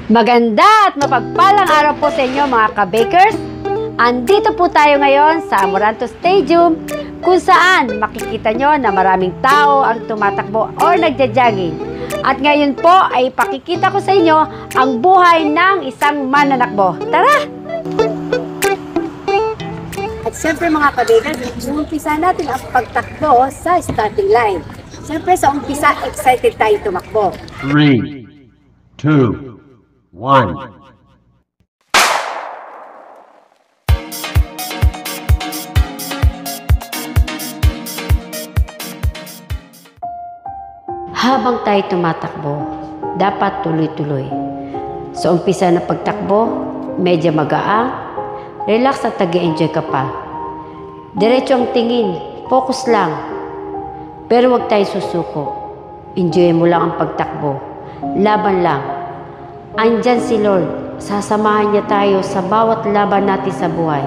Maganda at mapagpalang araw po sa inyo mga ka-bakers. Andito po tayo ngayon sa Amoranto Stadium kung saan makikita nyo na maraming tao ang tumatakbo or nagja-jogging. At ngayon po ay pakikita ko sa inyo ang buhay ng isang mananakbo. Tara! At siyempre mga ka-bakers, umpisa natin ang pagtakbo sa starting line. Siyempre sa umpisa, excited tayo tumakbo. 3, 2, 1. Habang tayo tumatakbo, dapat tuloy-tuloy. Sa umpisa na pagtakbo, medyo magaang, relax at tag-enjoy ka pa. Diretso ang tingin, focus lang. Pero huwag tayo susuko. Enjoy mo lang ang pagtakbo. Laban lang. Andyan si Lord, sasamahan niya tayo sa bawat laban natin sa buhay.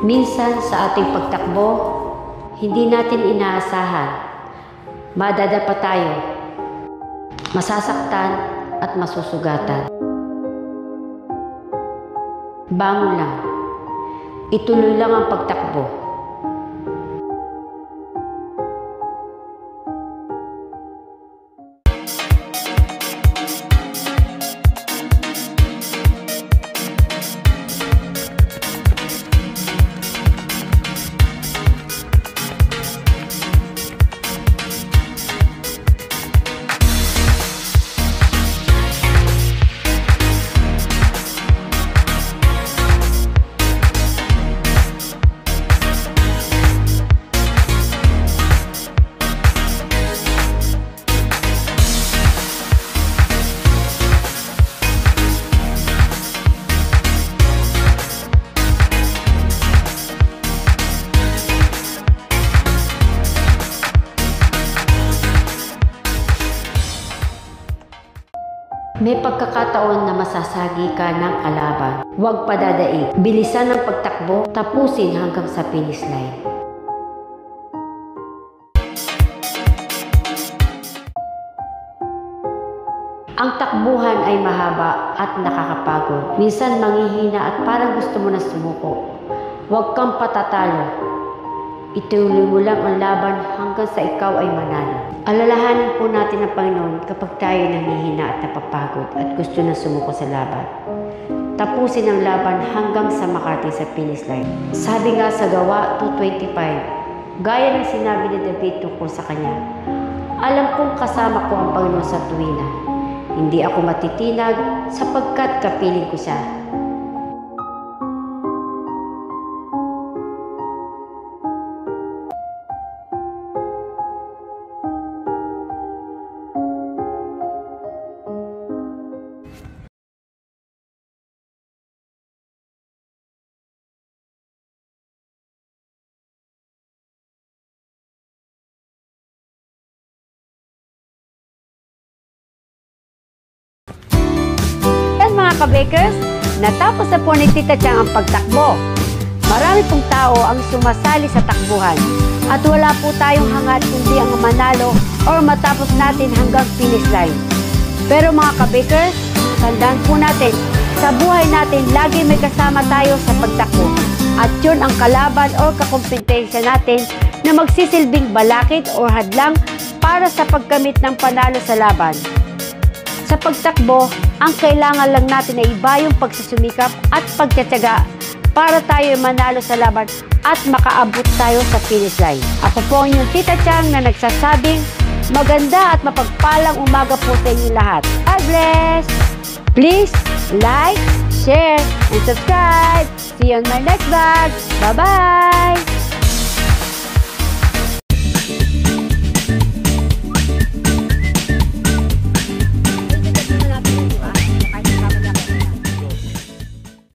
Minsan sa ating pagtakbo, hindi natin inaasahan. Madadapa tayo, masasaktan at masusugatan. Bangon lang. Ituloy lang ang pagtakbo. May pagkakataon na masasagi ka ng kalaban. Huwag padadaig. Bilisan ang pagtakbo, tapusin hanggang sa finish line. Ang takbuhan ay mahaba at nakakapagod. Minsan manghihina at parang gusto mo na sumuko. Huwag kang patatalo. Ituloy mo lang ang laban hanggang sa ikaw ay manalo. Alalahanin po natin ang Panginoon kapag tayo nanghihina at napapagod at gusto na sumuko sa laban. Tapusin ang laban hanggang sa makarating sa finish line. Sabi nga sa Gawa 2:25, gaya ng sinabi ni David tungkol sa kanya, alam kong kasama ko ang Panginoon sa tuwina. Hindi ako matitinag sapagkat kapiling ko siya. Mga ka-bakers, natapos na po ni Tita Chang ang pagtakbo. Marami pong tao ang sumasali sa takbuhan at wala po tayong hangad kundi ang manalo or matapos natin hanggang finish line. Pero mga ka-bakers, tandaan po natin, sa buhay natin lagi may kasama tayo sa pagtakbo at yun ang kalaban or kakompetensya natin na magsisilbing balakid o hadlang para sa pagkamit ng panalo sa laban. Sa pagtakbo, ang kailangan lang natin ay iba yung pagsusumikap at pagtsatsaga para tayo manalo sa laban at makaabot tayo sa finish line. Ako po ang inyong Tita Chang na nagsasabing maganda at mapagpalang umaga po sa inyo lahat. God bless! Please like, share, and subscribe. See you on my next vlog. Bye-bye!